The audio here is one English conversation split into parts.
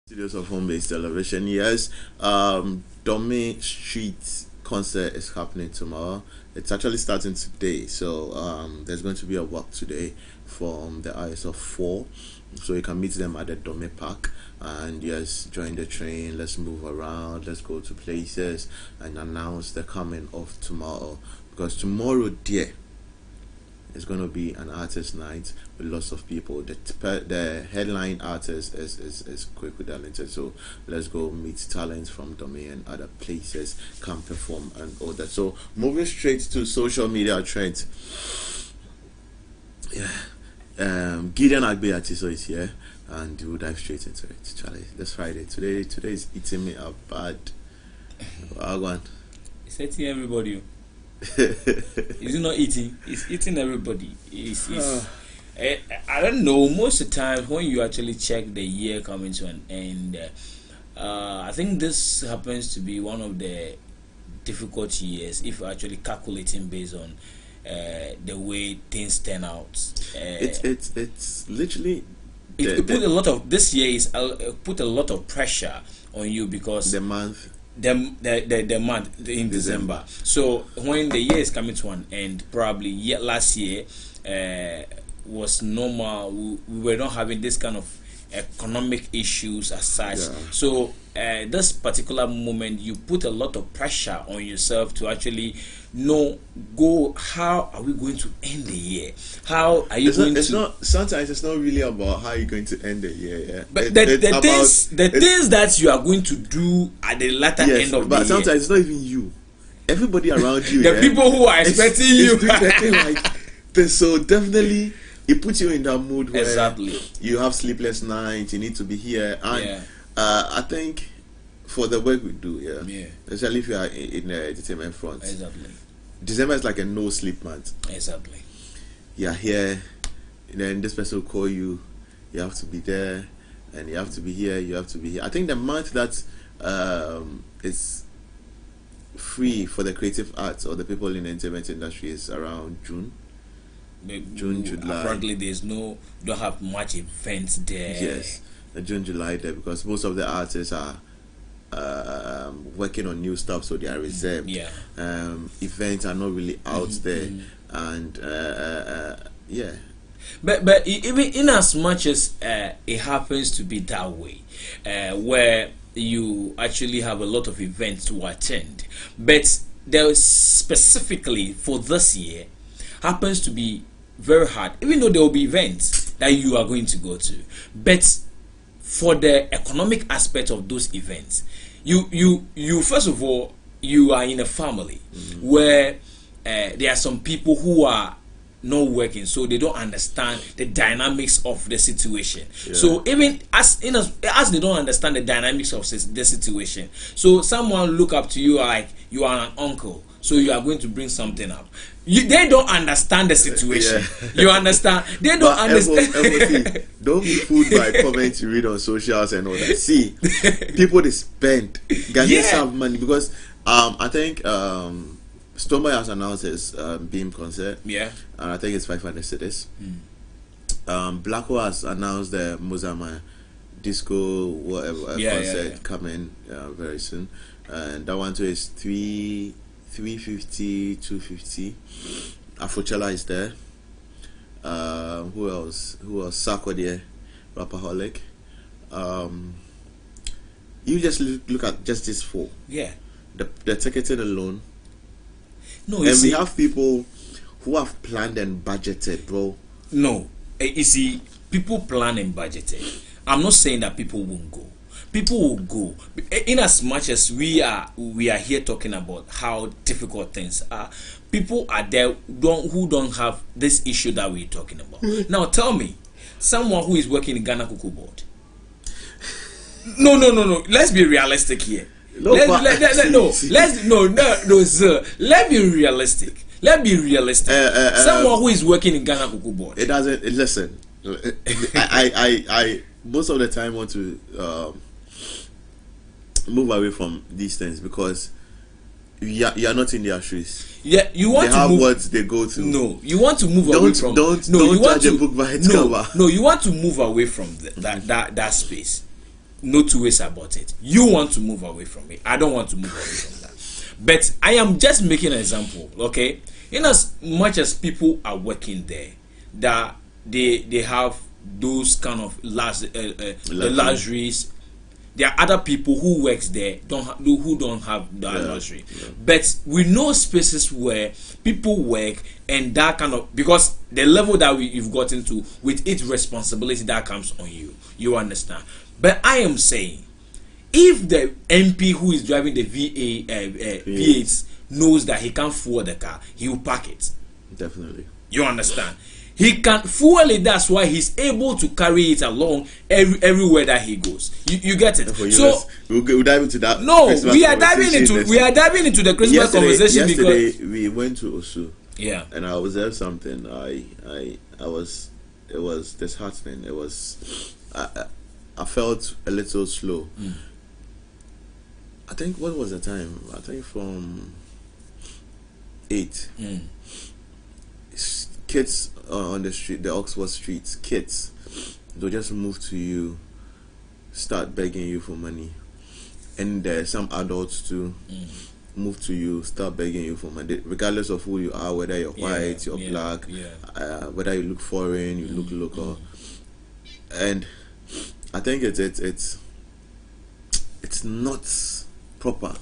Studios of home-based television. Yes, Domi Street concert is happening tomorrow. It's actually starting today, so there's going to be a walk today from the IS of 4, so you can meet them at the Domi Park. And yes, join the train. Let's move around. Let's go to places and announce the coming of tomorrow. Because tomorrow, dear, it's going to be an artist night with lots of people. The headline artist is Quick Talented. So let's go meet talents from Domain and other places, come perform and all that. So moving straight to social media trends. Yeah. Gideon Agbeatiso is here and we'll dive straight into it. Charlie, this Friday. Today is eating me up bad. Wagwan. It's eating everybody. It's not eating, it's eating everybody. I don't know, most of the time when you actually check the year coming to an end, I think this happens to be one of the difficult years if you're actually calculating based on the way things turn out. It's literally this year is put a lot of pressure on you because the month the month in December. So when the year is coming to an end, probably last year was normal. We were not having this kind of economic issues as such. Yeah. So this particular moment, you put a lot of pressure on yourself to actually how are we going to end the year? How are you sometimes it's not really about how you're going to end the year, yeah. But the things that you are going to do at the latter end of the year. But sometimes it's not even you. Everybody around you. The people who are expecting you. So definitely it puts you in that mood where exactly you have sleepless nights, you need to be here. And I think for the work we do, especially if you are in the entertainment front. Exactly. December is like a no sleep month. Exactly. You're here, and then this person will call you. You have to be there, and you have to be here. You have to be here. I think the month that is free for the creative arts or the people in the entertainment industry is around June. June, July. Apparently, don't have much events there. Yes, June, July there because most of the artists are working on new stuff, so they are reserved. Events are not really out there, and But even in as much as it happens to be that way, where you actually have a lot of events to attend, but there is specifically for this year happens to be very hard, even though there will be events that you are going to go to, but for the economic aspect of those events, you first of all, you are in a family where there are some people who are not working, so they don't understand the dynamics of the situation. So even as they don't understand the dynamics of the situation, so someone look up to you like you are an uncle, so you are going to bring something up. They don't understand the situation. You understand? They don't understand. Don't be fooled by comments you read on socials and all that. See, people they spend. Ghanaians have money because I think Stoneboy has announced his Beam concert. Yeah. And I think it's 500 cities. Blacko has announced the Muzama disco concert coming very soon. And that one too is 350, 250. Afrochella is there. Who else? Sako there, Rapperholic. You just look at just these four. Yeah. The ticketing alone. No, and we have people who have planned and budgeted, bro. No, you see, people plan and budgeted. I'm not saying that people won't go. People will go, in as much as we are here talking about how difficult things are. People are there who don't have this issue that we're talking about. Now tell me, someone who is working in Ghana Cocoa Board. No. Let's be realistic here. Sir. Let's be realistic. Someone who is working in Ghana Cocoa Board. It doesn't. Listen, I most of the time want to move away from these things because you are not in their shoes. Yeah, you want they to have move. what they go to. No, you want to move away from. Don't judge a book by its cover. No, you want to move away from that space. no two ways about it. You want to move away from it. I don't want to move away from that. But I am just making an example, okay? In as much as people are working there, that they have those kind of luxuries. There are other people who works there who don't have that luxury. Yeah. But we know spaces where people work and that kind of, because the level that you've gotten to with its responsibility that comes on you. You understand? But I am saying, if the MP who is driving the V8 knows that he can't fuel the car, he will park it. Definitely. You understand? He can fuel it. That's why he's able to carry it along everywhere that he goes. You get it? So we'll dive into that. No, we are diving into the Christmas conversation because we went to Osu. Yeah, and I observed something. It was disheartening. It was I felt a little slow. I think, what was the time? I think from 8. Kids on the street, the Oxford streets, kids, they'll just move to you, start begging you for money. And some adults too move to you, start begging you for money, regardless of who you are, whether you're white, you're black, whether you look foreign, you look local. And I think it's not proper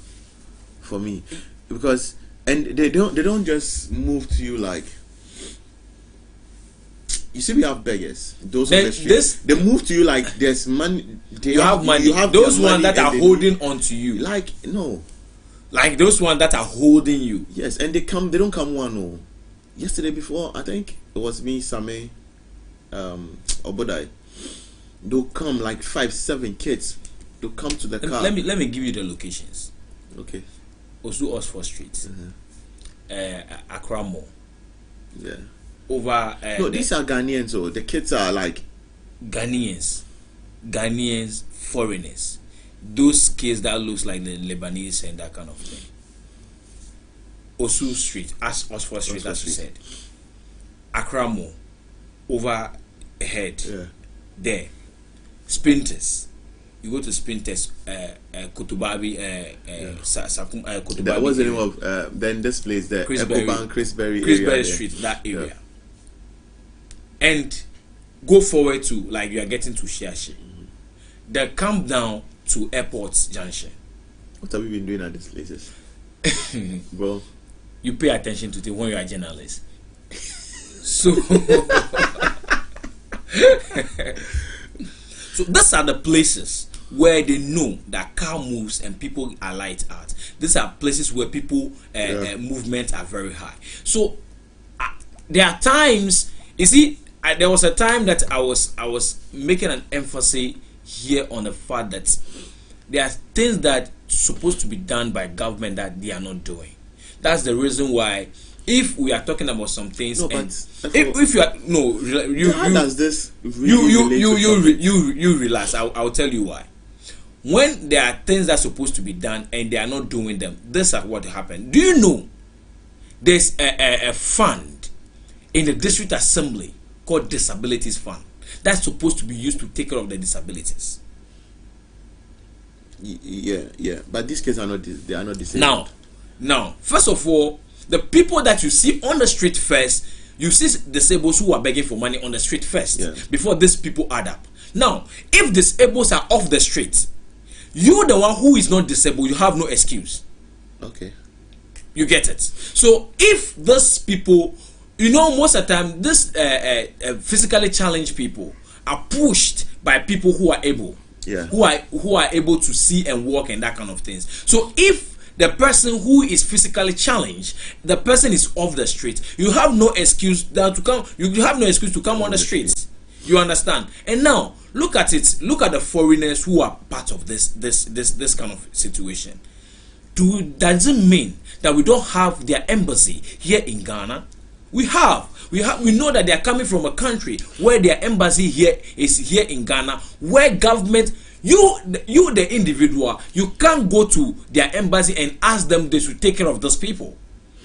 for me, because they don't just move to you like, you see, we have beggars. Those on the street, they move to you like there's money. You have money. You have those ones that are holding on to you. Like, no. Like those ones that are holding you. Yes, and they don't come one. No. Yesterday before, I think it was me, Same, Obodai. They'll come like 5, 7 kids. They'll come to the car. Let me give you the locations. Okay. Osu Oxford Street. Accra Mall. Yeah. Over no, these are Ghanaians. So the kids are like Ghanaians, foreigners. Those kids that looks like the Lebanese and that kind of thing. Osu Street, Oxford Street, as you said. Accra Mall, overhead. Yeah. There. Sprinters. You go to Sprinters, Kotobabi, Kotobabi. That was the name of then this place there. Chris Berry Street, that area. Yeah. And go forward to, like, you are getting to Shiashi. Then come down to Airport Junction. What have you been doing at these places? Bro, you pay attention to them when you are a journalist. So these are the places where they know that car moves and people are light out. These are places where people movements are very high. So there are times, you see, there was a time that I was making an emphasis here on the fact that there are things that supposed to be done by government that they are not doing. That's the reason why, if we are talking about some things, no, and if you are you relax. I'll tell you why. When there are things that are supposed to be done and they are not doing them, this is what happened. Do you know there's a fund in the district assembly called Disabilities Fund that's supposed to be used to take care of the disabilities? Yeah, but these kids are not disabled. Now, first of all, the people that you see on the street first, you see disabled who are begging for money on the street first, before these people add up. Now, if disabled are off the street, you, the one who is not disabled, you have no excuse. Okay. You get it? So if these people, you know, most of the time, this physically challenged people are pushed by people who are able, who are able to see and walk and that kind of things. So if the person who is physically challenged, the person is off the street, you have no excuse to come. You have no excuse to come on the streets. You understand? And now look at it. Look at the foreigners who are part of this kind of situation. Does it mean that we don't have their embassy here in Ghana? We know that they are coming from a country where their embassy is here in Ghana, where government, you the individual, you can't go to their embassy and ask them they should take care of those people.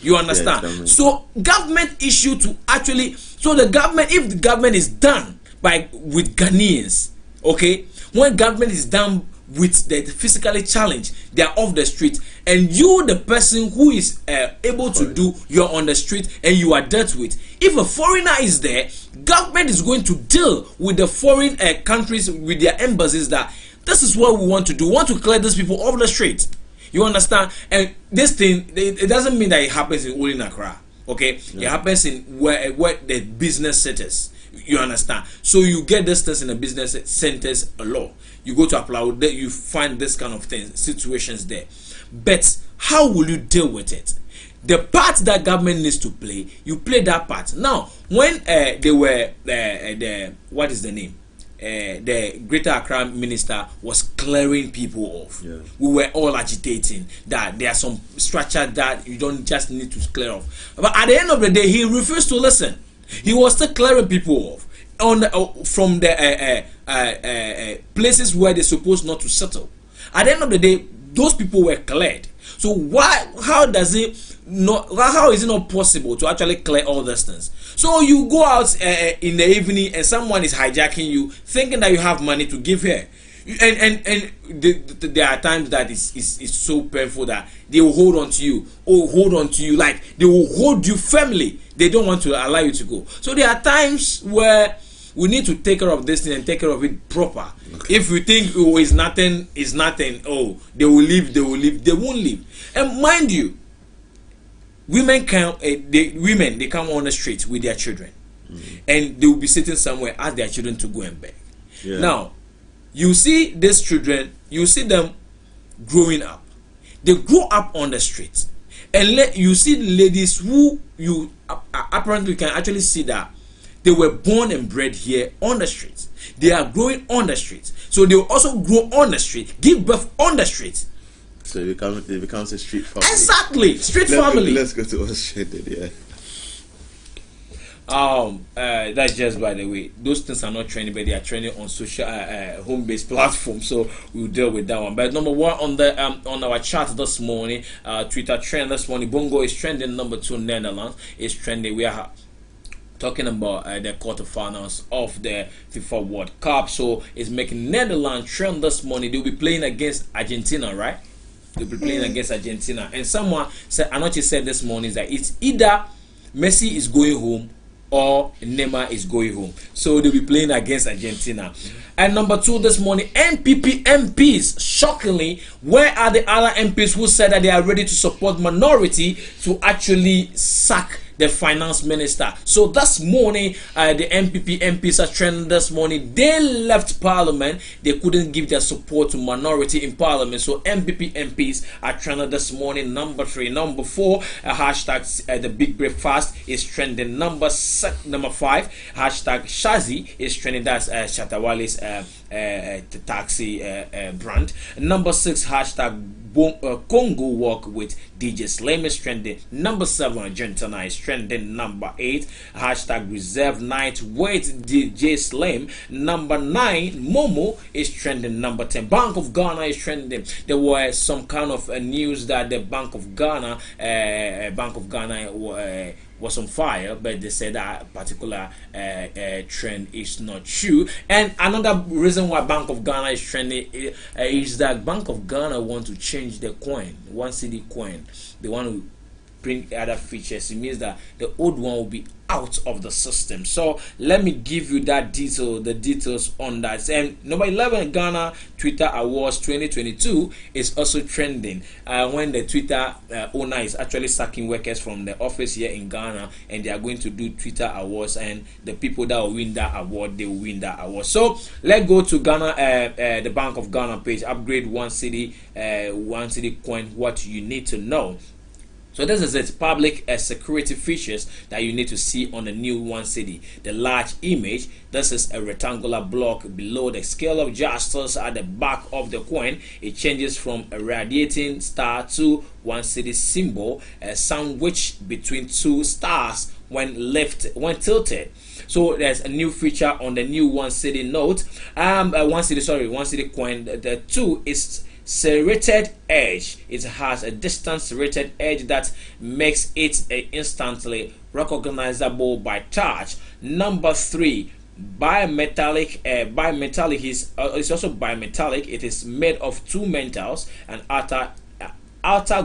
You understand? So government issue to actually, so the government, if the government is done with Ghanaians, okay, When government is done with the physically challenged, they are off the street, and you, the person who is able to do, you're on the street and you are dealt with. If a foreigner is there, government is going to deal with the foreign countries, with their embassies, that this is what we want to do. We want to clear these people off the street. You understand? And this thing, it doesn't mean that it happens in only in Accra. Okay, yeah. It happens in where the business centers. You understand? So you get this things in the business centers a lot. You go to apply, you find this kind of things, situations there. But how will you deal with it? The part that government needs to play, you play that part. Now, when they were the what is the name? The Greater Accra minister was clearing people off. Yeah. We were all agitating that there are some structure that you don't just need to clear off. But at the end of the day, he refused to listen. He was still clearing people off on from the places where they're supposed not to settle. At the end of the day, those people were cleared. So how is it not possible to actually clear all these things? So you go out in the evening and someone is hijacking you, thinking that you have money to give her. And there are times that it's so painful that they will hold on to you, like they will hold you firmly. They don't want to allow you to go. So there are times where we need to take care of this thing and take care of it proper. Okay. If we think it's nothing, they will leave, they won't leave. And mind you, women come on the street with their children, and they will be sitting somewhere, ask their children to go and beg. Yeah. Now, you see these children, you see them growing up. They grow up on the streets, and you see ladies who you apparently can actually see that they were born and bred here on the streets. They are growing on the streets, so they will also grow on the street, give birth on the streets. So it becomes a street family. Exactly, street family. Let's go to Australia. Yeah. That's just by the way. Those things are not trending, but they are trending on social home-based platforms. So we'll deal with that one. But number one on our chart this morning, Twitter trend this morning. Bongo is trending. Number two, Netherlands is trending. We are talking about the quarterfinals of the FIFA World Cup. So it's making Netherlands trend this morning. They'll be playing against Argentina, right? They'll be playing against Argentina. And someone said, Anochi said this morning that it's either Messi is going home or Neymar is going home. So they'll be playing against Argentina. And number two this morning, NPP MPs. Shockingly, where are the other MPs who said that they are ready to support minority to actually sack the finance minister? So this morning, the NPP MPs are trending this morning. They left parliament. They couldn't give their support to minority in parliament. So NPP MPs are trending this morning. Number three. Number four, hashtag the big breakfast is trending. Number five, hashtag Shazi is trending. That's Shatawali's taxi brand. Number six, hashtag Congo walk with DJ Slim is trending. Number seven, Argentina is trending. Number eight, hashtag reserve night with DJ Slim. Number nine, Momo is trending. Number 10, Bank of Ghana is trending. There was some kind of news that the Bank of Ghana was on fire, but they said that particular trend is not true. And another reason why Bank of Ghana is trending is that Bank of Ghana want to change the coin, one city coin. They want to bring other features. It means that the old one will be out of the system. So let me give you the details on that. And number 11, Ghana Twitter Awards 2022 is also trending when the Twitter owner is actually sacking workers from the office here in Ghana, and they are going to do Twitter Awards, and the people that will win that award, they will win that award. So let's go to Ghana, the Bank of Ghana page. Upgrade one city coin. What you need to know. So this is its public security features that you need to see on the new one city. The large image. This is a rectangular block below the scale of justice at the back of the coin. It changes from a radiating star to one city symbol, sandwiched between two stars when tilted. So there's a new feature on the new one city note. One city coin. The two is serrated edge. It has a distance serrated edge that makes it instantly recognizable by touch. Number three, Bimetallic. Bimetallic is it's also bimetallic. It is made of two metals, and outer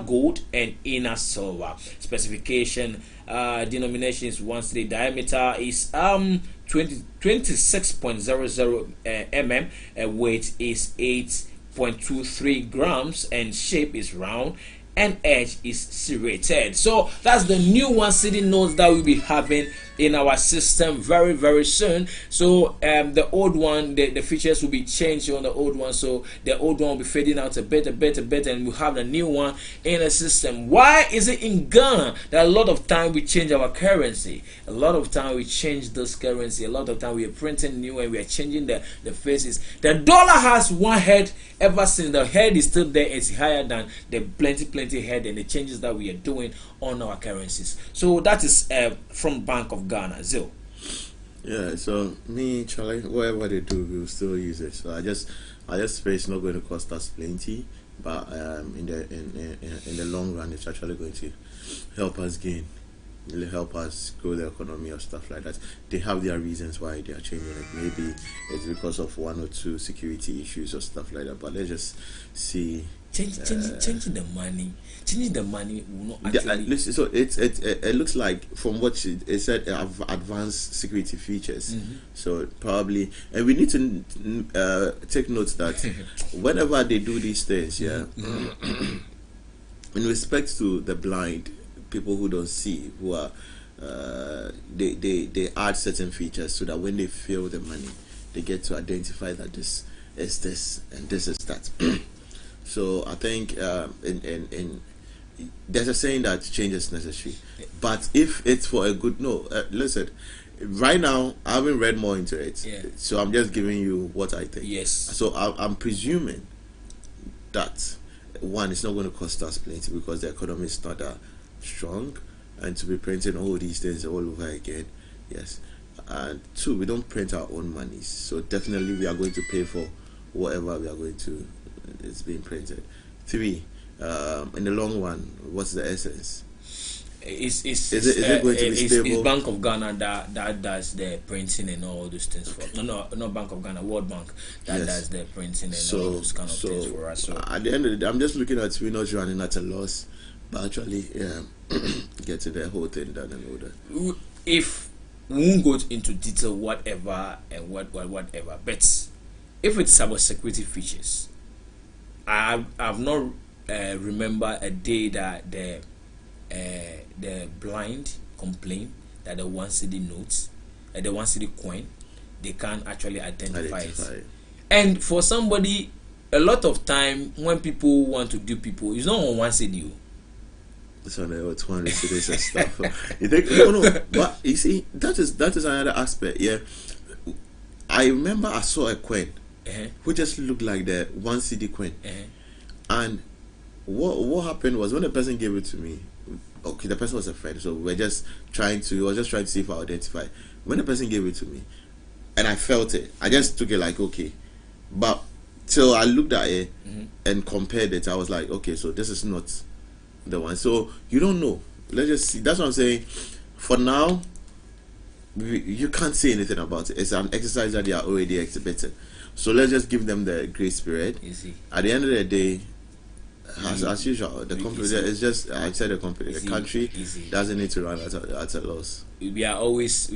gold and inner silver. Specification, denomination is 1 cd. Diameter is 26.00 mm. Weight is 8.23 grams, and shape is round, and edge is serrated. So that's the new 1 cd notes that we'll be having in our system very, very soon. So the old one, the features will be changed on the old one, so the old one will be fading out a bit, and we'll have the new one in the system. Why is it in Ghana that a lot of time we change our currency? A lot of time we change this currency. A lot of time we are printing new and we are changing the faces. The dollar has one head. Ever since the head is still there, it's higher than the plenty head, and the changes that we are doing on our currencies. So that is from Bank of Ghana. Zil. Yeah, so me, Charlie, whatever they do, we'll still use it. So I just say it's not going to cost us plenty, but in the long run, it's actually going to help us gain, really help us grow the economy or stuff like that. They have their reasons why they are changing it. Maybe it's because of 1 or 2 security issues or stuff like that. But let's just see. Changing the money will not actually. Listen, so it looks like from what it said, advanced security features. So probably, and we need to take note that whenever they do these things, in respect to the blind, people who don't see, who are they add certain features so that when they feel the money, they get to identify that this is this and this is that. So I think in there's a saying that change is necessary, but if it's for a good listen. Right now, I haven't read more into it, so I'm just giving you what I think. Yes. So I'm presuming that one, it's not going to cost us plenty because the economy is not that strong, and to be printing all these things all over again, yes. And 2, we don't print our own monies, so definitely we are going to pay for whatever we are going to. It's being printed. 3, in the long run, what's the essence? Is it going to be stable? It's Bank of Ghana that does the printing and all those things for no not Bank of Ghana, World Bank that does the printing and all those kind of things for us. So at the end of the day, I'm just looking at we not running at a loss, but actually getting the whole thing done and order. If we won't go into detail whatever and whatever, but if it's about security features, I've not remember a day that the blind complain that the 1 cd notes, the 1 cd coin, they can't actually identify it. And for somebody, a lot of time when people want to do people, it's not on 1 cd. It's on the 200 cds and stuff. You think no, but you see that is another aspect. Yeah, I remember I saw a coin who just looked like the 1 cd coin, and what happened was when the person gave it to me. Okay, the person was a friend, so we was just trying to see if I identify. When the person gave it to me, and I felt it, I just took it like okay, but till I looked at it and compared it, I was like, okay, so this is not the one. So you don't know. Let's just see. That's what I'm saying. For now, you can't say anything about it. It's an exercise that they are already exhibiting. So let's just give them the grace period. Easy. At the end of the day, as usual, the company it's just the country doesn't need to run at a loss. We are always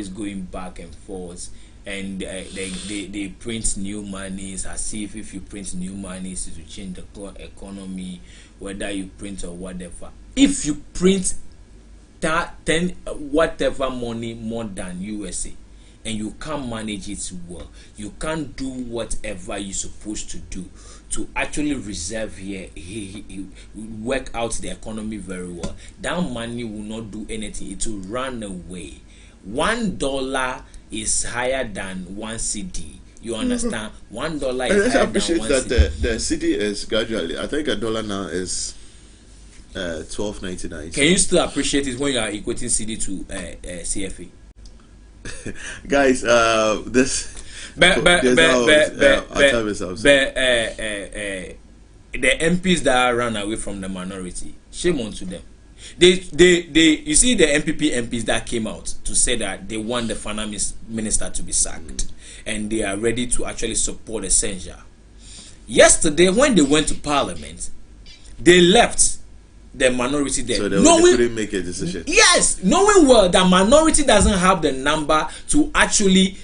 going back and forth, and they print new monies as if you print new monies to change the economy, whether you print or whatever. If you print that 10 whatever money more than USA, and you can't manage it well, you can't do whatever you're supposed to do to actually reserve here, he work out the economy very well, that money will not do anything. It will run away. $1 is higher than 1 cd. You understand? $1 is higher than 1 appreciate that cd. the cd is gradually. I think $1 now is $12.99. Can you still appreciate it when you are equating cd to CFA? Guys, this. The MPs that ran away from the minority, shame on to them. You see the MPP MPs that came out to say that they want the finance minister to be sacked, and they are ready to actually support the censure. Yesterday, when they went to Parliament, they left the minority there. So they couldn't make a decision. Yes, knowing well that minority doesn't have the number to actually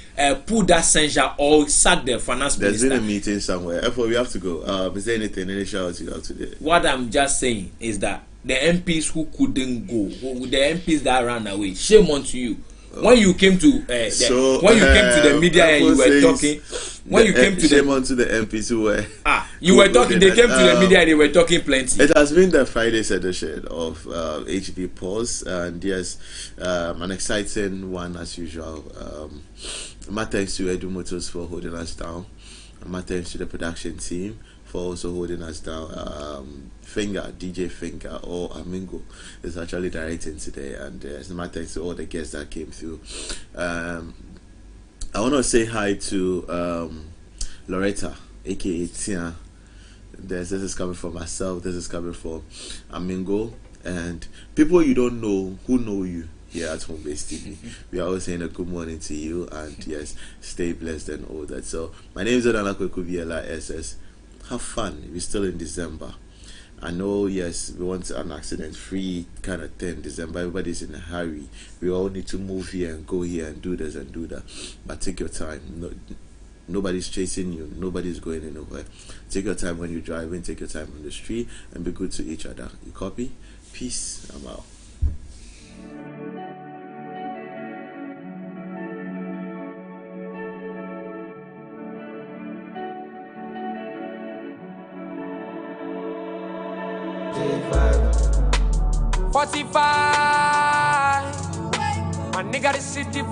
put that censure or sack the finance minister. There's been a meeting somewhere. Therefore, we have to go. Is there anything, any shout you have to do? What I'm just saying is that the MPs who couldn't go, the MPs that ran away, shame on to you. When you came to the media and you were talking, shame on to the MPs who were you were talking. They came to the media and they were talking plenty. It has been the Friday's edition of HD Pulse, and yes, an exciting one as usual. My thanks to Edu Motors for holding us down. My thanks to the production team for also holding us down. DJ Finger or Amingo is actually directing today, and my thanks to all the guests that came through. I want to say hi to Loretta, aka Tia. This is coming from myself, this is coming from Amingo, and people you don't know who know you here at Home Base TV. We are always saying a good morning to you, and yes, stay blessed and all that. So my name is Odana Kwekubiela SS. Have fun. We're still in December. I know, yes, we want an accident-free kind of thing. December, everybody's in a hurry. We all need to move here and go here and do this and do that. But take your time. Nobody's chasing you. Nobody's going anywhere. Take your time when you're driving. Take your time on the street and be good to each other. You copy? Peace. I'm out. $45, my nigga, this shit divine.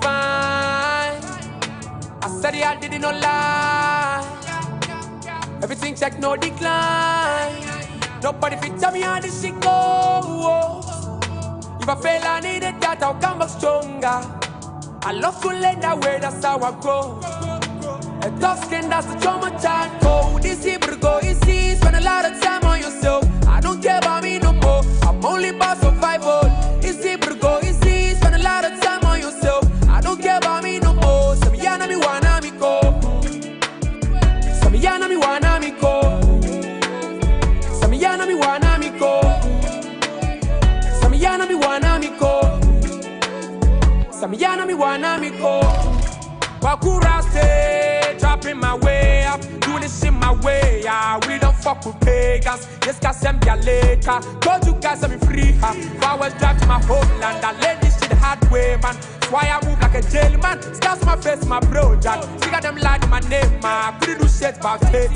I said I didn't no lie. Everything check, no decline. Nobody fit tell me how this shit go. If I fail, I need it, that I'll come back stronger. I love to let that way, that's how I grow. A tough skin, that's the trauma child code. This Hebrew go easy, spend a lot of time on yourself. I don't care about me no more, I'm only about survival. Easy, but go easy, spend a lot of time on yourself. I don't care about me no more. Samiyana mi wana mi ko. Samiyana mi wana mi ko. Samiyana mi wana mi ko. Samiyana mi wana mi ko. Samiyana mi wana mi ko. Wakura say, dropping my way up, do this in my way. We don't fuck with pagans. This guy send me a later. Told you guys I'm free. If I was back to my homeland, I let this shit hard way, man. That's why I move like a jail man. Scars my face, my bro, Jack. See got them like my name, man. Couldn't do shit about it.